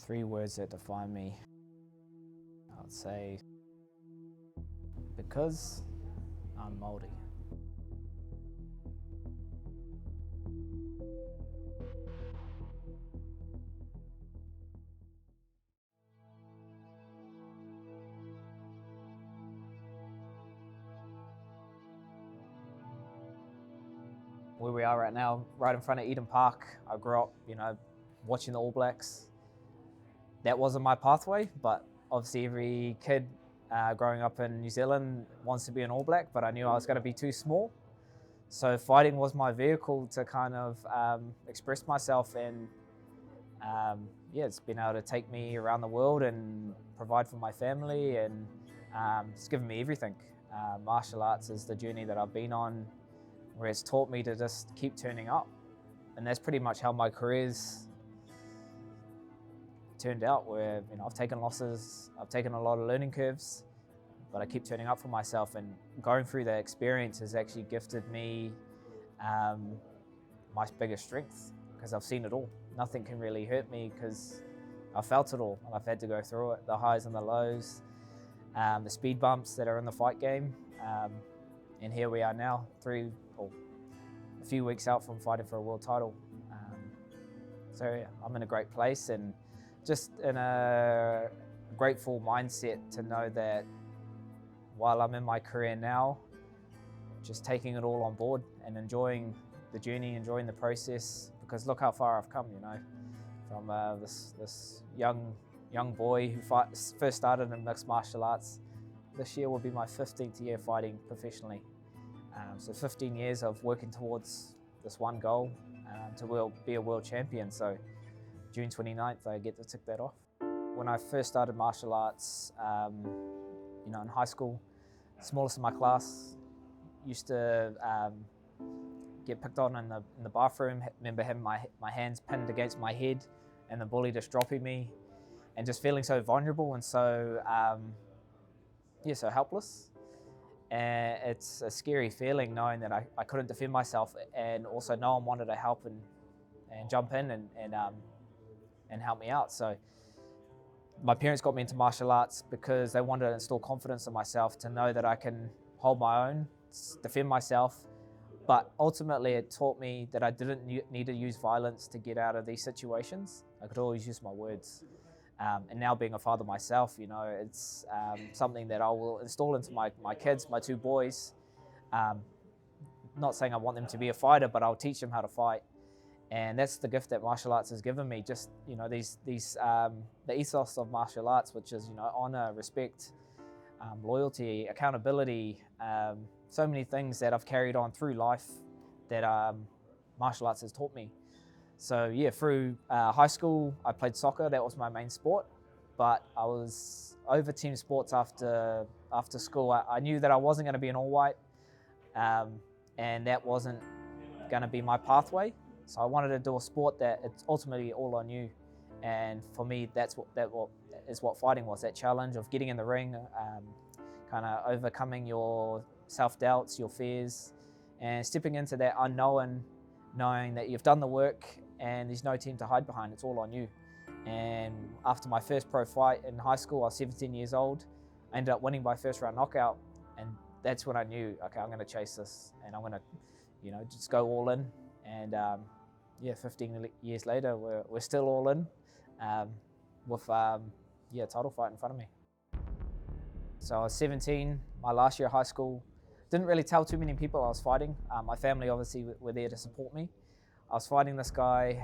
Three words that define me. I'd say because I'm Maori. Where we are right now, right in front of Eden Park, I grew up, watching the All Blacks. That wasn't my pathway, but obviously every kid growing up in New Zealand wants to be an All Black, but I knew I was going to be too small. So fighting was my vehicle to kind of express myself, and it's been able to take me around the world and provide for my family, and it's given me everything. Martial arts is the journey that I've been on, where it's taught me to just keep turning up. And that's pretty much how my career's turned out, where I've taken losses, I've taken a lot of learning curves, but I keep turning up for myself, and going through that experience has actually gifted me my biggest strength, because I've seen it all. Nothing can really hurt me because I've felt it all, and I've had to go through it, the highs and the lows, the speed bumps that are in the fight game, and here we are now, a few weeks out from fighting for a world title. I'm in a great place, and just in a grateful mindset to know that while I'm in my career now, just taking it all on board and enjoying the journey, enjoying the process, because look how far I've come, from this young boy who first started in mixed martial arts. This year will be my 15th year fighting professionally. So 15 years of working towards this one goal, to be a world champion. So June 29th, I get to tick that off. When I first started martial arts, in high school, smallest in my class, used to get picked on in the bathroom. Remember having my hands pinned against my head, and the bully just dropping me, and just feeling so vulnerable and so so helpless. And it's a scary feeling knowing that I couldn't defend myself, and also no one wanted to help and jump in and help me out. So my parents got me into martial arts because they wanted to instill confidence in myself, to know that I can hold my own, defend myself. But ultimately it taught me that I didn't need to use violence to get out of these situations. I could always use my words. And now being a father myself, it's something that I will install into my kids, my two boys. Not saying I want them to be a fighter, but I'll teach them how to fight. And that's the gift that martial arts has given me. Just, the ethos of martial arts, which is, honor, respect, loyalty, accountability, so many things that I've carried on through life that martial arts has taught me. So through high school, I played soccer. That was my main sport, but I was over team sports after school. I knew that I wasn't going to be an all-white, and that wasn't going to be my pathway. So I wanted to do a sport that it's ultimately all on you. And for me, that is what fighting was, that challenge of getting in the ring, kind of overcoming your self-doubts, your fears, and stepping into that unknown, knowing that you've done the work and there's no team to hide behind, it's all on you. And after my first pro fight in high school, I was 17 years old, I ended up winning by first round knockout, and that's when I knew, okay, I'm going to chase this, and I'm going to, just go all in. And 15 years later, we're still all in, with a title fight in front of me. So I was 17, my last year of high school. Didn't really tell too many people I was fighting. My family obviously were there to support me. I was fighting this guy,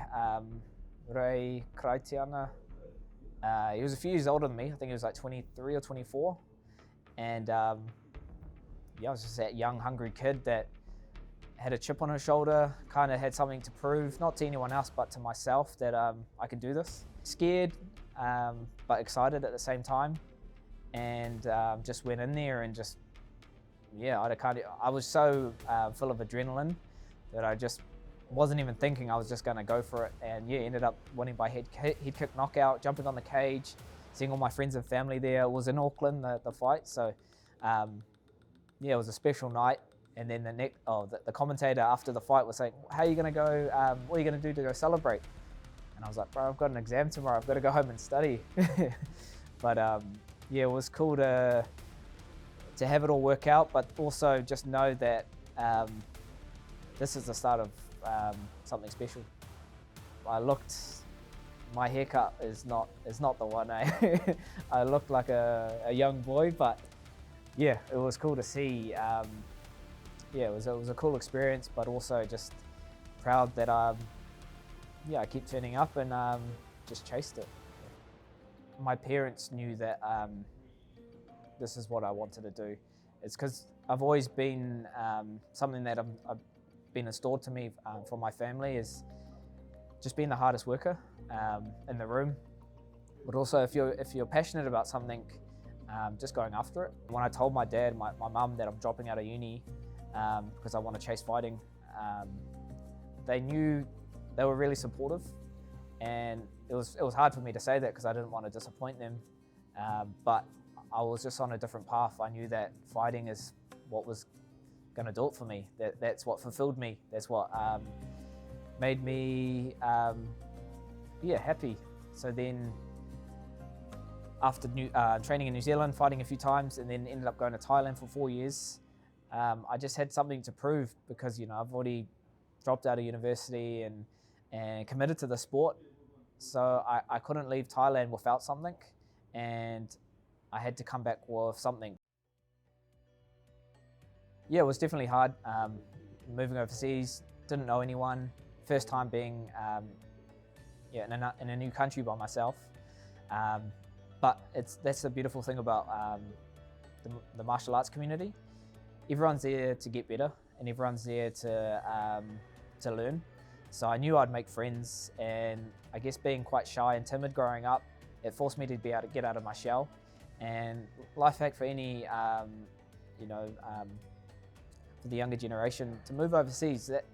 Ray Kraitiana. He was a few years older than me. I think he was like 23 or 24. And I was just that young, hungry kid that had a chip on his shoulder, kind of had something to prove, not to anyone else, but to myself, that I could do this. Scared, but excited at the same time. And just went in there and just, I was so full of adrenaline that I just wasn't even thinking. I was just going to go for it, and ended up winning by head kick knockout, jumping on the cage, seeing all my friends and family there. It was in Auckland, the fight, so it was a special night. And then the commentator after the fight was saying, "How are you going to go? What are you going to do to go celebrate?" And I was like, bro, I've got an exam tomorrow. I've got to go home and study. But yeah, it was cool to have it all work out, but also just know that this is the start of something special. My haircut is not the one. I looked like a young boy, but yeah, it was cool to see. Yeah, it was a cool experience, but also just proud that I kept turning up and just chased it. My parents knew that this is what I wanted to do. It's because I've always been something that I've been installed to me from my family is just being the hardest worker in the room, but also if you're passionate about something, just going after it. When I told my dad, my mum, that I'm dropping out of uni because I want to chase fighting, they knew. They were really supportive, and it was hard for me to say that because I didn't want to disappoint them, but I was just on a different path. I knew that fighting is what was going to do it for me. That's what fulfilled me. That's what made me happy. So then after training in New Zealand, fighting a few times, and then ended up going to Thailand for 4 years, I just had something to prove because I've already dropped out of university and committed to the sport. So I couldn't leave Thailand without something, and I had to come back with something. Yeah, it was definitely hard. Moving overseas, didn't know anyone. First time being in a new country by myself. But that's the beautiful thing about the martial arts community. Everyone's there to get better, and everyone's there to learn. So I knew I'd make friends, and I guess being quite shy and timid growing up, it forced me to be able to get out of my shell. And life hack for any, for the younger generation, to move overseas, that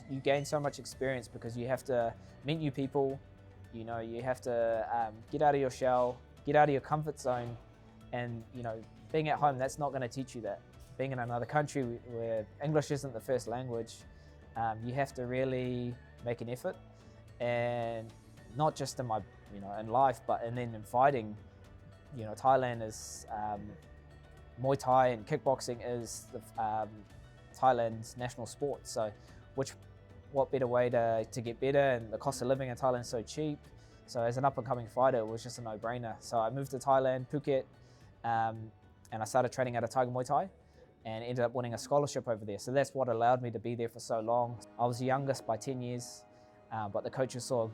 you gain so much experience because you have to meet new people, you have to get out of your shell, get out of your comfort zone, and being at home, that's not going to teach you that. Being in another country where English isn't the first language, you have to really make an effort, and not just in my, in life, but and then in fighting. Thailand is Muay Thai and kickboxing is Thailand's national sport. So, what better way to get better? And the cost of living in Thailand is so cheap. So, as an up-and-coming fighter, it was just a no-brainer. So, I moved to Thailand, Phuket, and I started training out of Tiger Muay Thai, and ended up winning a scholarship over there. So that's what allowed me to be there for so long. I was the youngest by 10 years, but the coaches saw,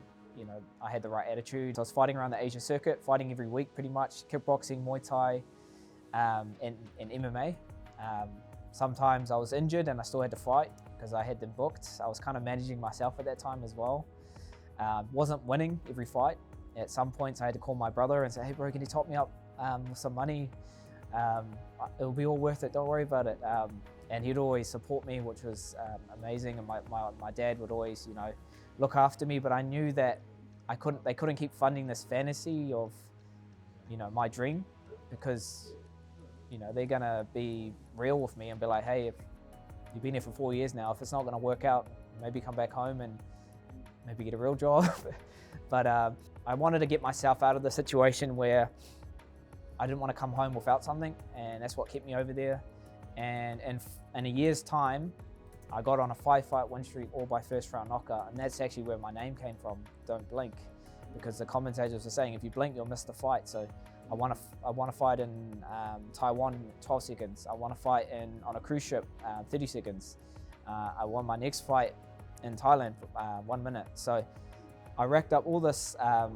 I had the right attitude. I was fighting around the Asia circuit, fighting every week pretty much, kickboxing, Muay Thai, and MMA. Sometimes I was injured and I still had to fight because I had them booked. I was kind of managing myself at that time as well. Wasn't winning every fight. At some points I had to call my brother and say, hey bro, can you top me up with some money? It'll be all worth it, don't worry about it. And he'd always support me, which was amazing. And my dad would always, look after me, but I knew that they couldn't keep funding this fantasy of, my dream, because, they're gonna be real with me and be like, hey, if you've been here for 4 years now, if it's not gonna work out, maybe come back home and maybe get a real job. But I wanted to get myself out of the situation where I didn't want to come home without something, and that's what kept me over there. And in a year's time, I got on a 5-fight win streak, all by first round knockout, and that's actually where my name came from, Don't Blink, because the commentators were saying if you blink, you'll miss the fight. So I won a fight in Taiwan, 12 seconds. I won a fight on a cruise ship, 30 seconds. I won my next fight in Thailand, 1 minute. So I racked up all this a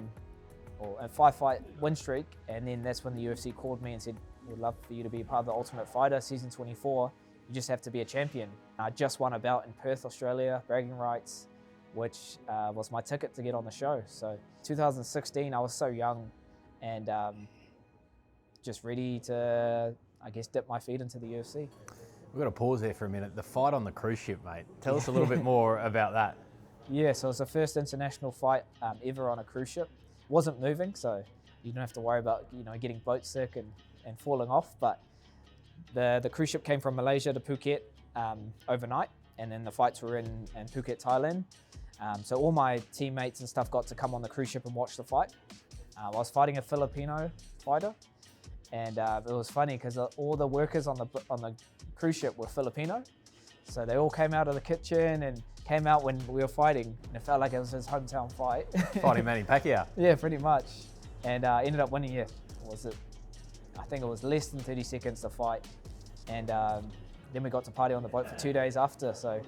5-fight win streak, and then that's when the UFC called me and said, we'd love for you to be part of the Ultimate Fighter season 24. You just have to be a champion. I just won a bout in Perth, Australia, bragging rights, which was my ticket to get on the show. So 2016, I was so young and just ready to, I guess, dip my feet into the UFC. We've got to pause there for a minute. The fight on the cruise ship, mate. Tell us a little bit more about that. Yeah, so it was the first international fight ever on a cruise ship. Wasn't moving, so you don't have to worry about getting boat sick and falling off. But the cruise ship came from Malaysia to Phuket overnight, and then the fights were in Phuket, Thailand. So all my teammates and stuff got to come on the cruise ship and watch the fight. I was fighting a Filipino fighter, and it was funny because all the workers on the cruise ship were Filipino. So they all came out of the kitchen and came out when we were fighting, and it felt like it was his hometown fight. Fighting Manny Pacquiao. Yeah, pretty much. And ended up winning. I think it was less than 30 seconds to fight, and then we got to party on the boat for 2 days after. So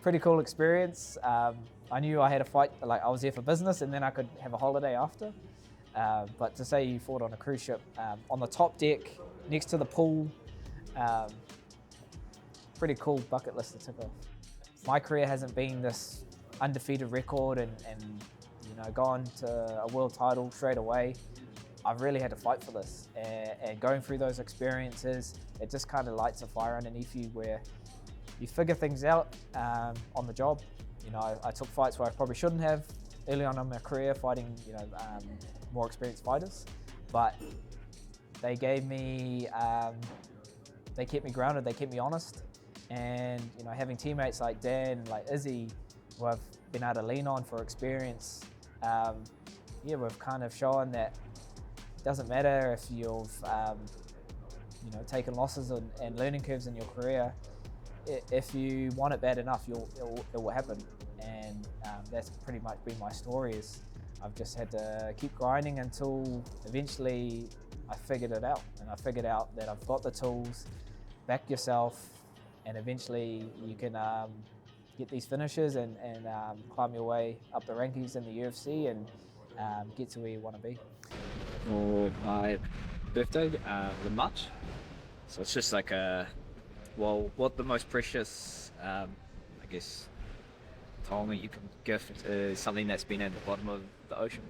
pretty cool experience. I knew I had a fight, like I was there for business, and then I could have a holiday after. But to say you fought on a cruise ship, on the top deck, next to the pool, pretty cool bucket list to tick off. My career hasn't been this undefeated record and gone to a world title straight away. I've really had to fight for this, and going through those experiences, it just kind of lights a fire underneath you where you figure things out on the job. I took fights where I probably shouldn't have early on in my career, fighting more experienced fighters, but they gave me, they kept me grounded, they kept me honest, and having teammates like Dan, like Izzy, who I've been able to lean on for experience, we've kind of shown that it doesn't matter if you've taken losses and learning curves in your career. If you want it bad enough, it will happen, and that's pretty much been my story. I've just had to keep grinding until eventually I figured it out, and I figured out that I've got the tools, back yourself, and eventually you can get these finishes and climb your way up the rankings in the UFC and get to where you want to be. For my birthday, the March. So it's just like what the most precious, time that you can gift is something that's been at the bottom of the ocean.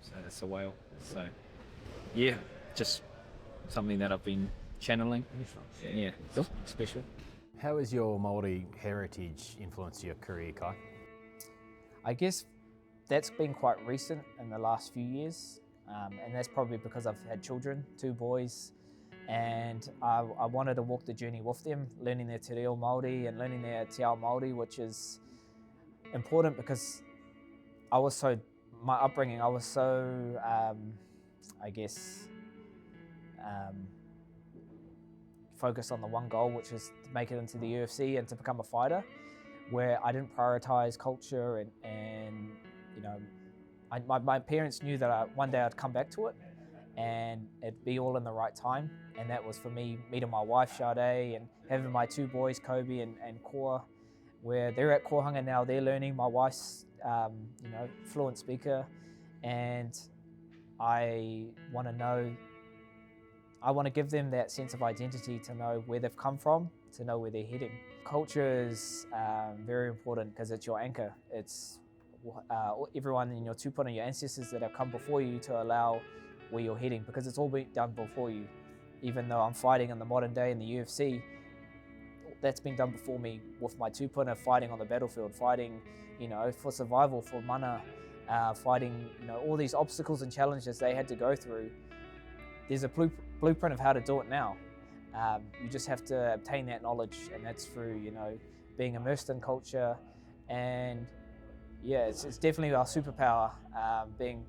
So that's a whale. So yeah, just something that I've been channeling. Yeah, special. How has your Maori heritage influenced your career, Kai? I guess that's been quite recent in the last few years, and that's probably because I've had children, 2 boys, and I wanted to walk the journey with them, learning their te reo Māori and learning their te ao Māori, which is important because my upbringing, I was so, focused on the one goal, which is to make it into the UFC and to become a fighter, where I didn't prioritize culture and my parents knew that one day I'd come back to it and it'd be all in the right time, and that was for me meeting my wife Sade and having my 2 boys Kobe and Koa, where they're at Kohanga now, they're learning. My wife's fluent speaker, and I want to give them that sense of identity, to know where they've come from, to know where they're heading. Culture is very important because it's your anchor. It's everyone in your tupuna, your ancestors that have come before you, to allow where you're heading, because it's all been done before you. Even though I'm fighting in the modern day in the UFC, that's been done before me with my tupuna, fighting on the battlefield, fighting for survival, for mana, fighting all these obstacles and challenges they had to go through. There's a blueprint of how to do it now. You just have to obtain that knowledge, and that's through being immersed in culture. And yeah, it's definitely our superpower, being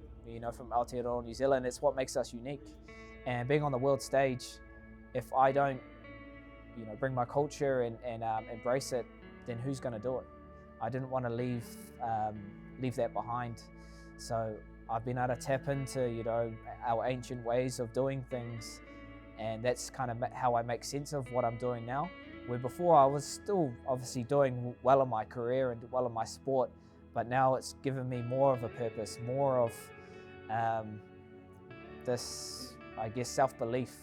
from Aotearoa, New Zealand. It's what makes us unique. And being on the world stage, if I don't bring my culture and embrace it, then who's going to do it? I didn't want to leave that behind. So I've been able to tap into our ancient ways of doing things, and that's kind of how I make sense of what I'm doing now. Where before I was still obviously doing well in my career and well in my sport, but now it's given me more of a purpose, more of this, self-belief,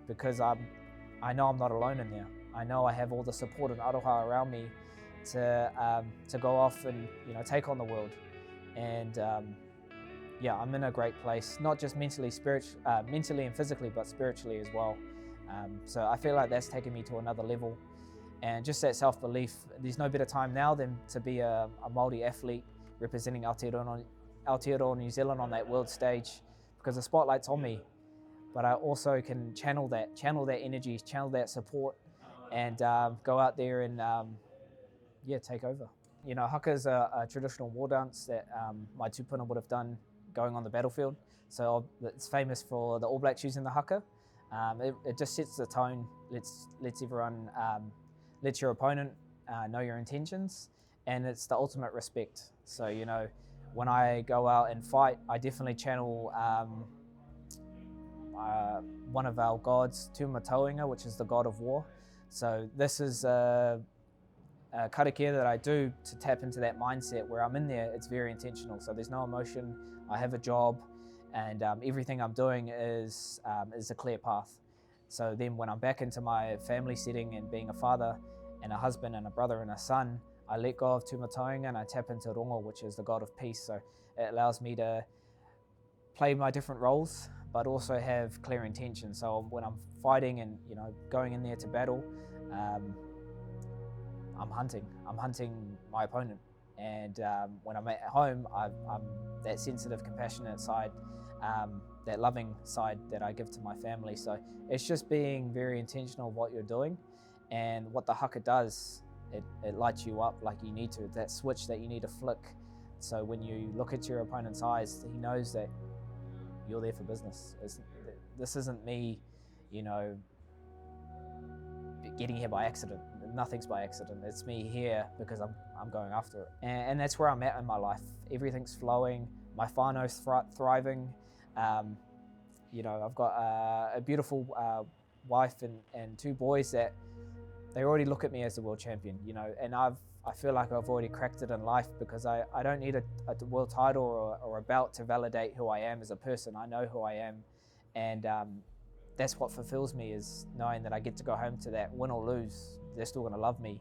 because I know I'm not alone in there. I know I have all the support and aroha around me to go off and take on the world. And I'm in a great place, not just mentally and physically, but spiritually as well. So I feel like that's taken me to another level. And just that self-belief, there's no better time now than to be a Māori athlete representing Aotearoa, New Zealand on that world stage, because the spotlight's on me. But I also can channel that energy, channel that support, and go out there and take over. You know, haka is a traditional war dance that my tupuna would have done going on the battlefield. So it's famous for the All Blacks using the haka. It just sets the tone, lets everyone, lets your opponent know your intentions, and it's the ultimate respect. So, you know, when I go out and fight, I definitely channel one of our gods, Tūmatoinga, which is the god of war. So this is a karakia that I do to tap into that mindset where I'm in there. It's very intentional. So there's no emotion. I have a job, and everything I'm doing is a clear path. So then when I'm back into my family setting and being a father and a husband and a brother and a son, I let go of Tūmatoinga and I tap into Rongo, which is the god of peace. So it allows me to play my different roles, but also have clear intention. So when I'm fighting and, you know, going in there to battle, I'm hunting my opponent. And when I'm at home, I'm that sensitive, compassionate side, that loving side that I give to my family. So it's just being very intentional of what you're doing, and what the haka does, it lights you up like you need to. It's that switch that you need to flick. So when you look at your opponent's eyes, he knows that you're there for business. This isn't me, you know, getting here by accident. Nothing's by accident. It's me here because I'm going after it. And that's where I'm at in my life. Everything's flowing. My whānau's thriving. You know, I've got a beautiful wife and two boys that they already look at me as the world champion, you know, and I feel like I've already cracked it in life because I don't need a world title or a belt to validate who I am as a person. I know who I am, and that's what fulfills me, is knowing that I get to go home to that. Win or lose, they're still going to love me.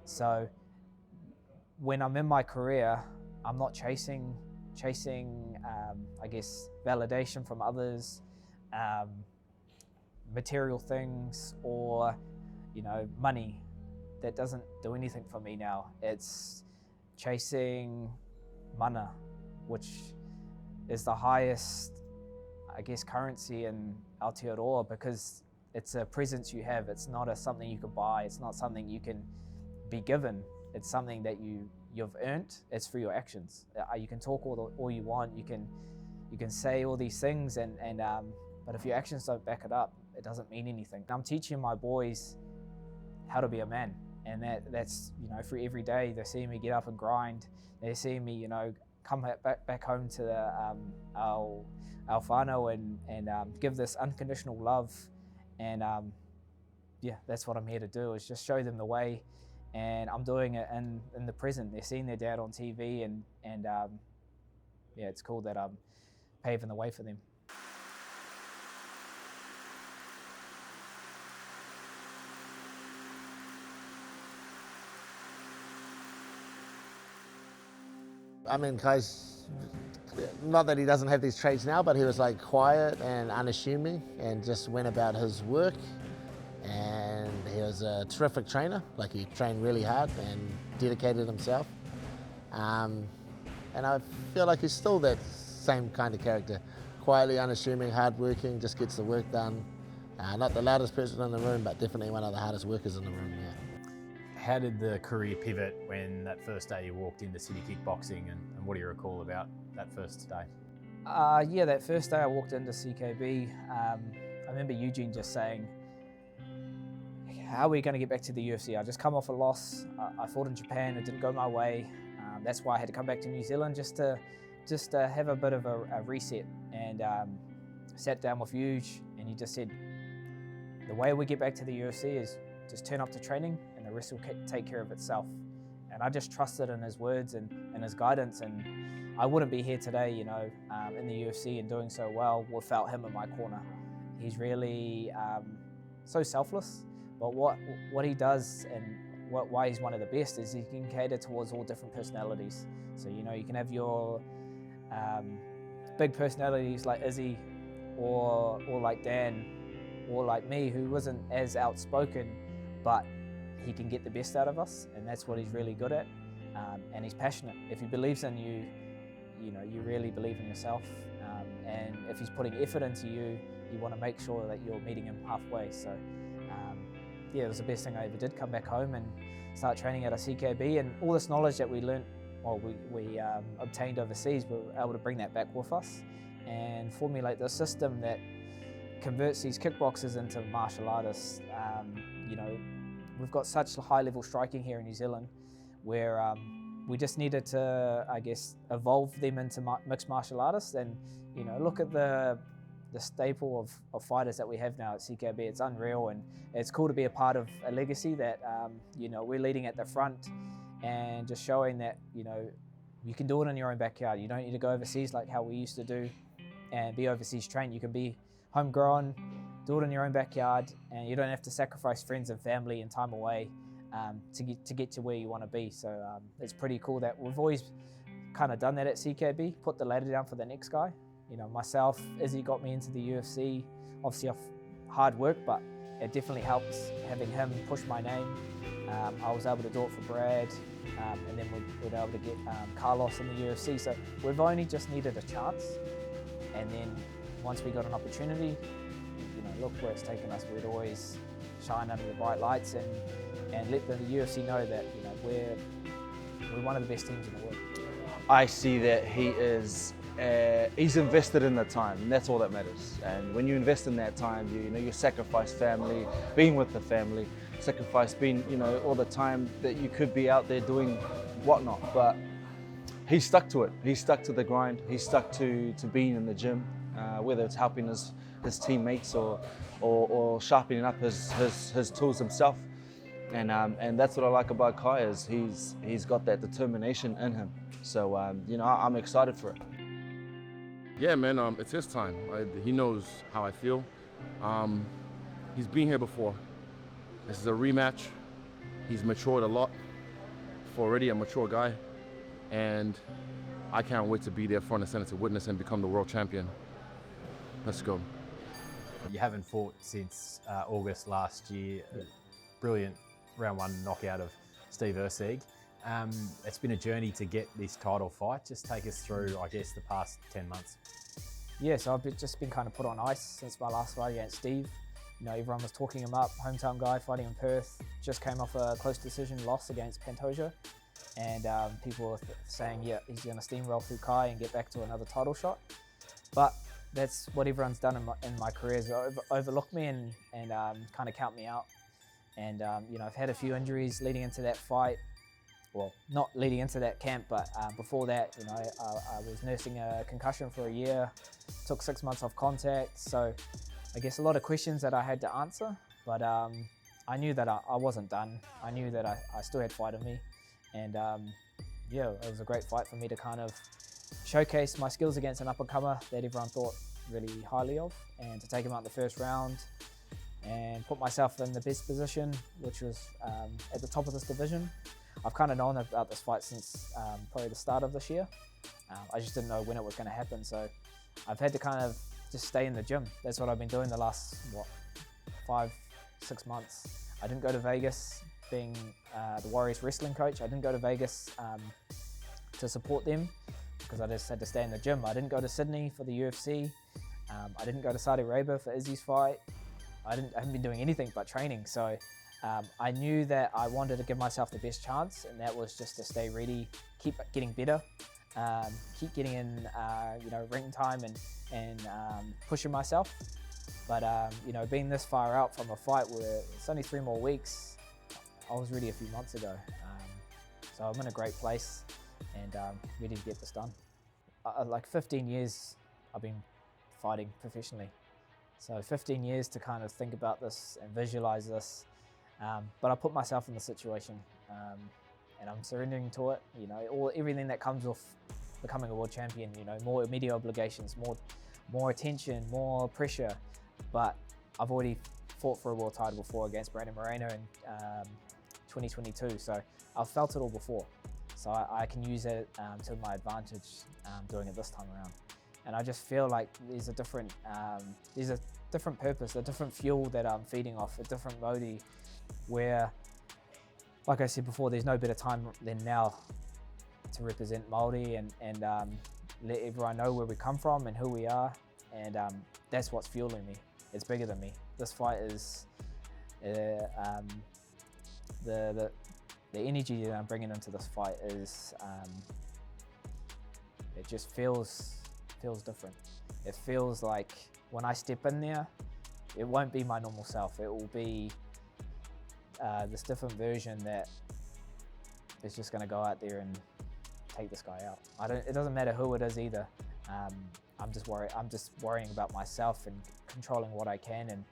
So when I'm in my career, I'm not chasing I guess validation from others, material things, or, you know, money. That doesn't do anything for me now. It's chasing mana, which is the highest, I guess, currency in Aotearoa, because it's a presence you have. It's not something you can buy. It's not something you can be given. It's something that you've earned. It's for your actions. You can talk all you want. You can say all these things, but if your actions don't back it up, it doesn't mean anything. I'm teaching my boys how to be a man, and that's, you know, for every day. They're seeing me get up and grind. They're seeing me, you know, come back home to our whānau and give this unconditional love. And yeah, that's what I'm here to do, is just show them the way. And I'm doing it in the present. They're seeing their dad on TV, and yeah, it's cool that I'm paving the way for them. I mean, Kai's, not that he doesn't have these traits now, but he was like quiet and unassuming and just went about his work. And he was a terrific trainer. Like, he trained really hard and dedicated himself. And I feel like he's still that same kind of character. Quietly unassuming, hardworking, just gets the work done. Not the loudest person in the room, but definitely one of the hardest workers in the room, yeah. How did the career pivot when that first day you walked into City Kickboxing, and what do you recall about that first day? Yeah, that first day I walked into CKB, I remember Eugene just saying, how are we going to get back to the UFC? I just come off a loss. I fought in Japan, it didn't go my way. That's why I had to come back to New Zealand just to have a bit of a reset. And sat down with Euge, and he just said, the way we get back to the UFC is just turn up to training, and the rest will take care of itself. And I just trusted in his words and his guidance, and I wouldn't be here today, you know, in the UFC and doing so well without him in my corner. He's really so selfless, but what he does and why he's one of the best is he can cater towards all different personalities. So, you know, you can have your big personalities like Izzy, or like Dan, or like me, who wasn't as outspoken, but he can get the best out of us, and that's what he's really good at. And he's passionate. If he believes in you, you know, you really believe in yourself. And if he's putting effort into you, you want to make sure that you're meeting him halfway. So yeah, it was the best thing I ever did, come back home and start training at a CKB, and all this knowledge that we learnt, well, we obtained overseas, we were able to bring that back with us and formulate the system that converts these kickboxers into martial artists. You know, we've got such high level striking here in New Zealand where we just needed to, I guess, evolve them into mixed martial artists. And, you know, look at the staple of fighters that we have now at CKB. It's unreal, and it's cool to be a part of a legacy that, you know, we're leading at the front and just showing that, you know, you can do it in your own backyard. You don't need to go overseas like how we used to do and be overseas trained. You can be homegrown, do it in your own backyard, and you don't have to sacrifice friends and family and time away to get to where you want to be. So it's pretty cool that we've always kind of done that at CKB, put the ladder down for the next guy. You know, myself, Izzy got me into the UFC, obviously off hard work, but it definitely helps having him push my name. I was able to do it for Brad, and then we were able to get Carlos in the UFC. So we've only just needed a chance, and then once we got an opportunity, you know, look where it's taken us. We'd always shine under the bright lights and let the UFC know that, you know, we're one of the best teams in the world. I see that he is he's invested in the time, and that's all that matters. And when you invest in that time, you know, you sacrifice family, being with the family, sacrifice being, you know, all the time that you could be out there doing whatnot. But he stuck to it. He stuck to the grind. He stuck to being in the gym, whether it's helping his teammates or sharpening up his tools himself. And that's what I like about Kai, is he's got that determination in him. So you know, I'm excited for it. Yeah, man, it's his time. He knows how I feel. He's been here before. This is a rematch. He's matured a lot for already a mature guy. And I can't wait to be there front and center to witness him become the world champion. Let's go. You haven't fought since August last year. Brilliant round one knockout of Steve Erceg. It's been a journey to get this title fight. Just take us through, I guess, the past 10 months. Yeah, so I've just been kind of put on ice since my last fight against Steve. You know, everyone was talking him up, hometown guy fighting in Perth. Just came off a close decision loss against Pantoja. And people were saying, yeah, he's going to steamroll through Kai and get back to another title shot. But that's what everyone's done in my career, is overlook me and kind of count me out. And you know, I've had a few injuries leading into that fight. Well, not leading into that camp, but before that, you know, I was nursing a concussion for a year, took 6 months off contact. So I guess a lot of questions that I had to answer, but I knew that I wasn't done. I knew that I still had fight in me. And yeah, it was a great fight for me to kind of showcase my skills against an up-and-comer that everyone thought really highly of, and to take him out in the first round and put myself in the best position, which was at the top of this division. I've kind of known about this fight since probably the start of this year. I just didn't know when it was going to happen, so I've had to kind of just stay in the gym. That's what I've been doing the last, 5-6 months. I didn't go to Vegas, being the Warriors wrestling coach. I didn't go to Vegas to support them because I just had to stay in the gym. I didn't go to Sydney for the UFC. I didn't go to Saudi Arabia for Izzy's fight. I haven't been doing anything but training. So I knew that I wanted to give myself the best chance, and that was just to stay ready, keep getting better, keep getting in you know, ring time and pushing myself. But you know, being this far out from a fight where it's only 3 more weeks, I was ready a few months ago. So I'm in a great place and ready to get this done. Like 15 years I've been fighting professionally. So 15 years to kind of think about this and visualize this. But I put myself in the situation and I'm surrendering to it. You know, everything that comes with becoming a world champion, you know, more media obligations, more attention, more pressure. But I've already fought for a world title before against Brandon Moreno in 2022. So I've felt it all before. So I can use it to my advantage doing it this time around. And I just feel like there's a different purpose, a different fuel that I'm feeding off, a different modi, where, like I said before, there's no better time than now to represent Maori and let everyone know where we come from and who we are. And that's what's fueling me. It's bigger than me. This fight is The energy that I'm bringing into this fight is it just feels different. It feels like when I step in there, it won't be my normal self. It will be this different version that is just going to go out there and take this guy out. It doesn't matter who it is either. I'm just worried. I'm just worrying about myself and controlling what I can,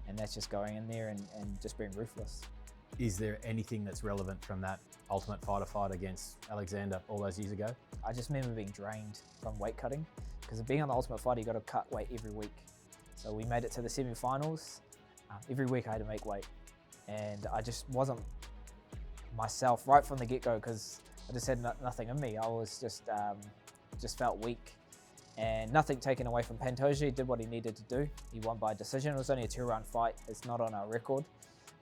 and that's just going in there and just being ruthless. Is there anything that's relevant from that Ultimate Fighter fight against Alexander all those years ago? I just remember being drained from weight cutting, because being on the Ultimate Fighter, you got to cut weight every week. So we made it to the semi-finals. Every week I had to make weight, and I just wasn't myself right from the get-go because I just had nothing in me. I was just felt weak, and nothing taken away from Pantoja. He did what he needed to do. He won by decision. It was only a 2-round fight. It's not on our record.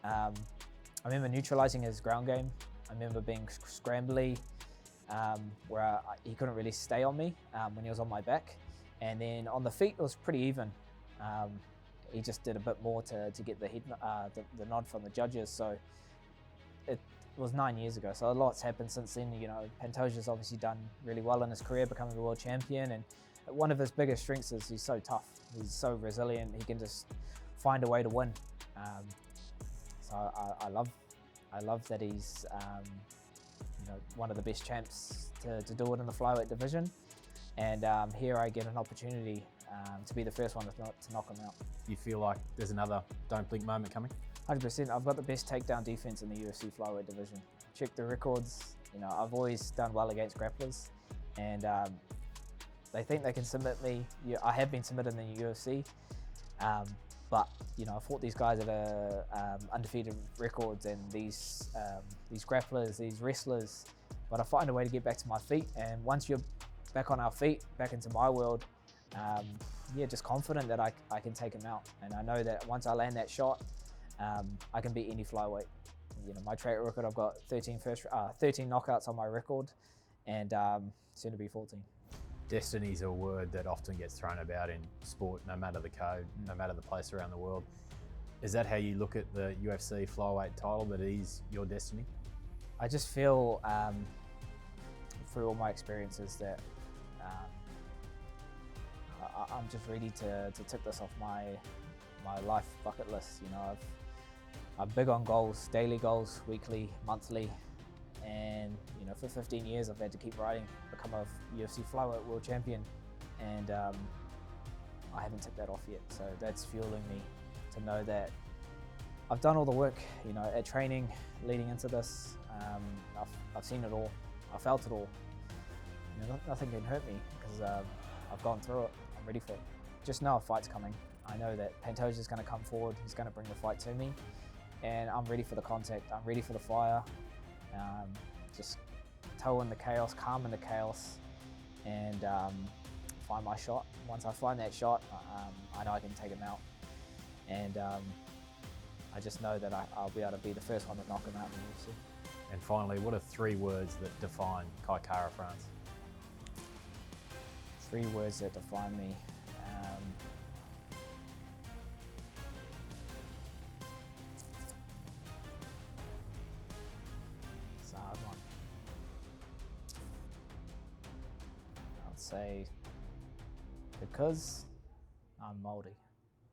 I remember neutralizing his ground game. I remember being scrambly, where he couldn't really stay on me when he was on my back. And then on the feet, it was pretty even. He just did a bit more to get the nod from the judges. So it was 9 years ago. So a lot's happened since then. You know, Pantoja's obviously done really well in his career, becoming a world champion. And one of his biggest strengths is he's so tough. He's so resilient. He can just find a way to win. So I love that he's one of the best champs to do it in the flyweight division, and here I get an opportunity to be the first one to knock him out. You feel like there's another don't blink moment coming? 100%. I've got the best takedown defense in the UFC flyweight division. Check the records. You know, I've always done well against grapplers, and they think they can submit me. Yeah, I have been submitted in the UFC. But you know, I fought these guys that are undefeated records, and these grapplers, these wrestlers. But I find a way to get back to my feet, and once you're back on our feet, back into my world, just confident that I can take him out. And I know that once I land that shot, I can beat any flyweight. You know, my track record, I've got 13 knockouts on my record, and soon to be 14. Destiny is a word that often gets thrown about in sport, no matter the code, no matter the place around the world. Is that how you look at the UFC flyweight title, that it is your destiny? I just feel, through all my experiences, that I'm just ready to tick this off my life bucket list. You know, I'm big on goals, daily goals, weekly, monthly. And you know, for 15 years I've had to keep riding, become a UFC flyweight world champion, and I haven't ticked that off yet. So that's fueling me to know that I've done all the work, you know, at training, leading into this. I've seen it all, I felt it all. You know, nothing can hurt me because I've gone through it. I'm ready for it. Just know a fight's coming. I know that Pantoja's going to come forward. He's going to bring the fight to me, and I'm ready for the contact. I'm ready for the fire. Just toe in the chaos, calm in the chaos, and find my shot. Once I find that shot, I know I can take him out, and I just know that I'll be able to be the first one to knock him out in the UFC. And finally, what are 3 words that define Kai Kara-France? 3 words that define me. It's a hard one. I'd say because I'm Maori.